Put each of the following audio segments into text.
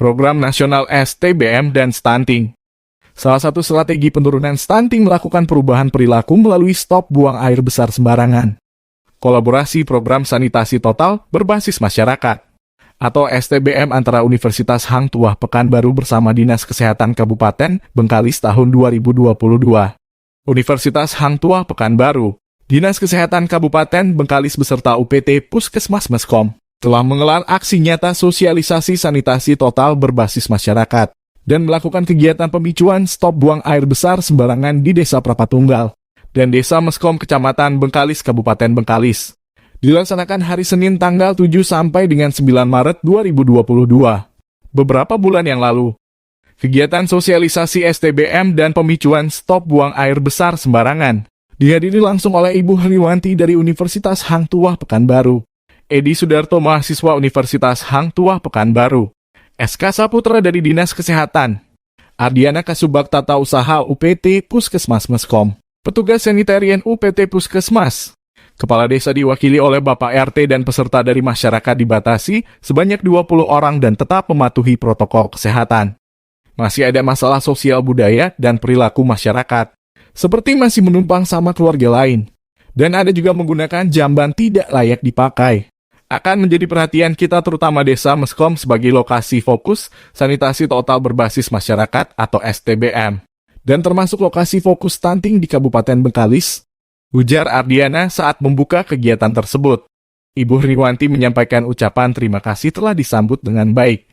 Program Nasional STBM dan Stunting. Salah satu strategi penurunan stunting melakukan perubahan perilaku melalui stop buang air besar sembarangan. Kolaborasi program sanitasi total berbasis masyarakat atau STBM antara Universitas Hang Tuah Pekanbaru bersama Dinas Kesehatan Kabupaten Bengkalis tahun 2022. Universitas Hang Tuah Pekanbaru, Dinas Kesehatan Kabupaten Bengkalis beserta UPT Puskesmas Meskom telah menggelar aksi nyata sosialisasi sanitasi total berbasis masyarakat dan melakukan kegiatan pemicuan stop buang air besar sembarangan di Desa Prapatunggal dan Desa Meskom Kecamatan Bengkalis Kabupaten Bengkalis. Dilaksanakan hari Senin tanggal 7 sampai dengan 9 Maret 2022. Beberapa bulan yang lalu, kegiatan sosialisasi STBM dan pemicuan stop buang air besar sembarangan dihadiri langsung oleh Ibu Heriwanti dari Universitas Hang Tuah Pekanbaru, Edi Sudarto mahasiswa Universitas Hang Tuah Pekanbaru, SK Saputra dari Dinas Kesehatan, Ardiana Kasubag Tata Usaha UPT Puskesmas Meskom, petugas sanitarian UPT Puskesmas, kepala desa diwakili oleh Bapak RT dan peserta dari masyarakat dibatasi sebanyak 20 orang dan tetap mematuhi protokol kesehatan. Masih ada masalah sosial budaya dan perilaku masyarakat, seperti masih menumpang sama keluarga lain, dan ada juga menggunakan jamban tidak layak dipakai. Akan menjadi perhatian kita terutama Desa Meskom sebagai lokasi fokus sanitasi total berbasis masyarakat atau STBM, dan termasuk lokasi fokus stunting di Kabupaten Bengkalis, ujar Ardiana saat membuka kegiatan tersebut. Ibu Heriwanti menyampaikan ucapan terima kasih telah disambut dengan baik.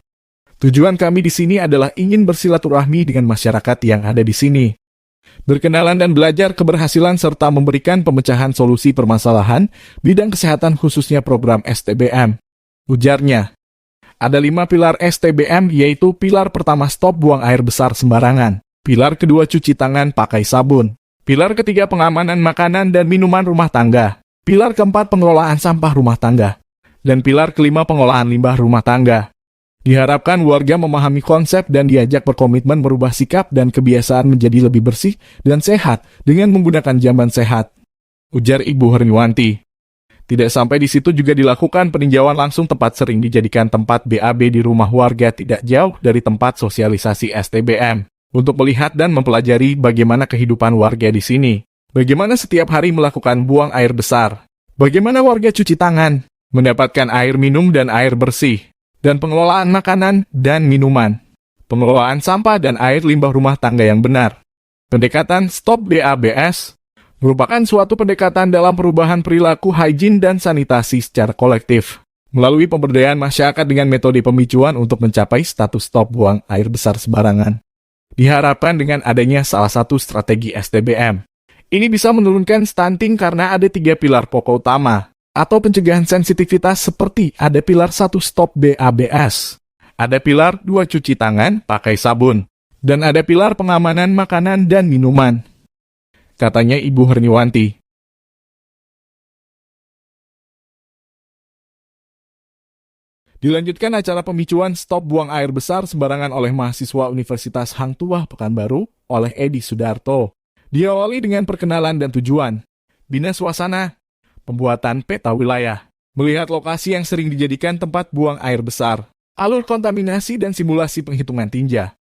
Tujuan kami di sini adalah ingin bersilaturahmi dengan masyarakat yang ada di sini, berkenalan dan belajar keberhasilan serta memberikan pemecahan solusi permasalahan bidang kesehatan khususnya program STBM. Ujarnya, ada 5 pilar STBM yaitu pilar pertama stop buang air besar sembarangan, pilar kedua cuci tangan pakai sabun, pilar ketiga pengamanan makanan dan minuman rumah tangga, pilar keempat pengelolaan sampah rumah tangga, dan pilar kelima pengolahan limbah rumah tangga. Diharapkan warga memahami konsep dan diajak berkomitmen merubah sikap dan kebiasaan menjadi lebih bersih dan sehat dengan menggunakan jamban sehat, ujar Ibu Heriwanti. Tidak sampai di situ juga dilakukan peninjauan langsung tempat sering dijadikan tempat BAB di rumah warga tidak jauh dari tempat sosialisasi STBM, untuk melihat dan mempelajari bagaimana kehidupan warga di sini, bagaimana setiap hari melakukan buang air besar, bagaimana warga cuci tangan, mendapatkan air minum dan air bersih, dan pengelolaan makanan dan minuman, pengelolaan sampah dan air limbah rumah tangga yang benar. Pendekatan Stop BABS merupakan suatu pendekatan dalam perubahan perilaku hygiene dan sanitasi secara kolektif, melalui pemberdayaan masyarakat dengan metode pemicuan untuk mencapai status stop buang air besar sembarangan. Diharapkan dengan adanya salah satu strategi STBM, ini bisa menurunkan stunting karena ada 3 pilar pokok utama, atau pencegahan sensitivitas seperti ada pilar 1 stop BABS, ada pilar 2 cuci tangan pakai sabun, dan ada pilar pengamanan makanan dan minuman, katanya Ibu Heriwanti. Dilanjutkan acara pemicuan stop buang air besar sembarangan oleh mahasiswa Universitas Hang Tuah Pekanbaru oleh Edi Sudarto. Diawali dengan perkenalan dan tujuan, bina suasana, pembuatan peta wilayah, melihat lokasi yang sering dijadikan tempat buang air besar, alur kontaminasi dan simulasi penghitungan tinja.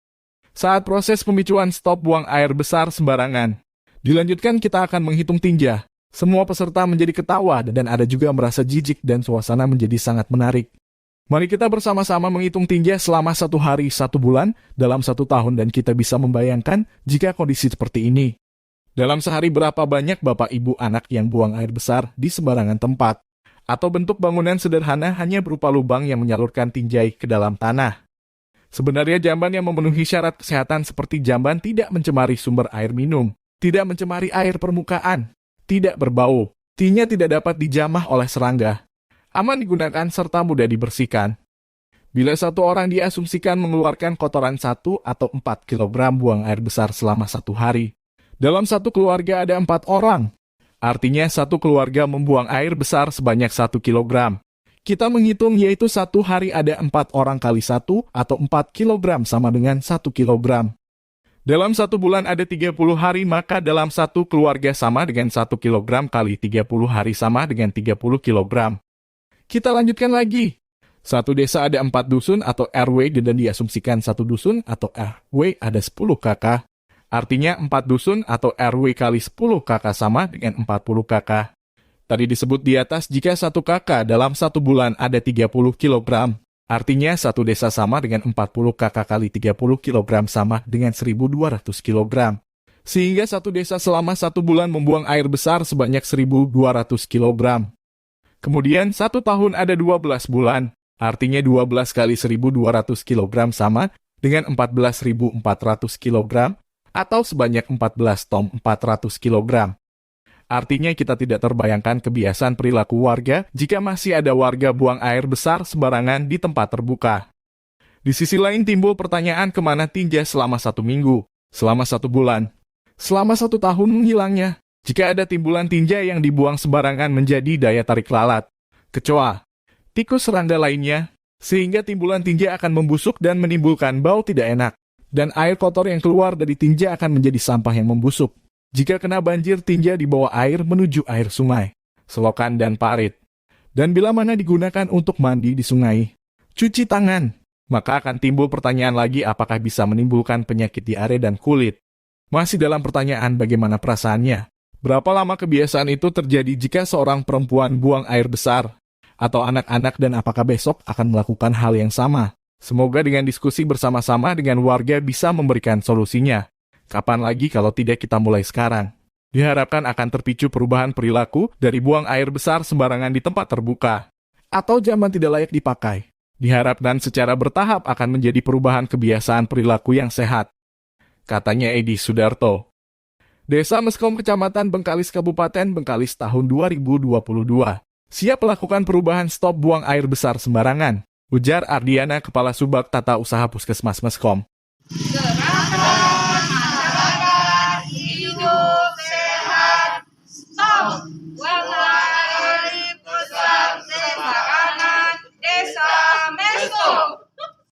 Saat proses pemicuan stop buang air besar sembarangan, dilanjutkan kita akan menghitung tinja. Semua peserta menjadi ketawa dan ada juga merasa jijik dan suasana menjadi sangat menarik. Mari kita bersama-sama menghitung tinja selama 1 hari 1 bulan dalam 1 tahun dan kita bisa membayangkan jika kondisi seperti ini. Dalam sehari berapa banyak bapak ibu anak yang buang air besar di sembarangan tempat, atau bentuk bangunan sederhana hanya berupa lubang yang menyalurkan tinjai ke dalam tanah. Sebenarnya jamban yang memenuhi syarat kesehatan seperti jamban tidak mencemari sumber air minum, tidak mencemari air permukaan, tidak berbau, tinja tidak dapat dijamah oleh serangga, aman digunakan serta mudah dibersihkan. Bila satu orang diasumsikan mengeluarkan kotoran 1 atau 4 kg buang air besar selama 1 hari, dalam satu keluarga ada 4 orang. Artinya satu keluarga membuang air besar sebanyak 1 kg. Kita menghitung yaitu 1 hari ada 4 orang kali 1 atau 4 kg sama dengan 1 kg. Dalam 1 bulan ada 30 hari maka dalam satu keluarga sama dengan 1 kg kali 30 hari sama dengan 30 kg. Kita lanjutkan lagi. Satu desa ada 4 dusun atau RW dan diasumsikan satu dusun atau RW ada 10 kakak. Artinya 4 dusun atau RW kali 10 kakak sama dengan 40 kakak. Tadi disebut di atas jika satu kakak dalam satu bulan ada 30 kg. Artinya satu desa sama dengan 40 kakak kali 30 kg sama dengan 1.200 kg. Sehingga satu desa selama satu bulan membuang air besar sebanyak 1.200 kg. Kemudian satu tahun ada 12 bulan. Artinya 12 kali 1.200 kg sama dengan 14.400 kg atau sebanyak 14 ton 400 kg. Artinya kita tidak terbayangkan kebiasaan perilaku warga jika masih ada warga buang air besar sembarangan di tempat terbuka. Di sisi lain timbul pertanyaan kemana tinja selama 1 minggu, selama 1 bulan, selama 1 tahun menghilangnya. Jika ada timbulan tinja yang dibuang sembarangan menjadi daya tarik lalat, kecoa, tikus serangga lainnya, sehingga timbulan tinja akan membusuk dan menimbulkan bau tidak enak. Dan air kotor yang keluar dari tinja akan menjadi sampah yang membusuk. Jika kena banjir, tinja dibawa air menuju air sungai, selokan, dan parit. Dan bila mana digunakan untuk mandi di sungai, cuci tangan, maka akan timbul pertanyaan lagi apakah bisa menimbulkan penyakit diare dan kulit. Masih dalam pertanyaan bagaimana perasaannya. Berapa lama kebiasaan itu terjadi jika seorang perempuan buang air besar? Atau anak-anak dan apakah besok akan melakukan hal yang sama? Semoga dengan diskusi bersama-sama dengan warga bisa memberikan solusinya. Kapan lagi kalau tidak kita mulai sekarang? Diharapkan akan terpicu perubahan perilaku dari buang air besar sembarangan di tempat terbuka atau zaman tidak layak dipakai. Diharapkan secara bertahap akan menjadi perubahan kebiasaan perilaku yang sehat. Katanya Edi Sudarto. Desa Meskom, Kecamatan Bengkalis, Kabupaten Bengkalis tahun 2022. Siap melakukan perubahan stop buang air besar sembarangan, ujar Ardiana, Kepala Subak Tata Usaha Puskesmas Meskom.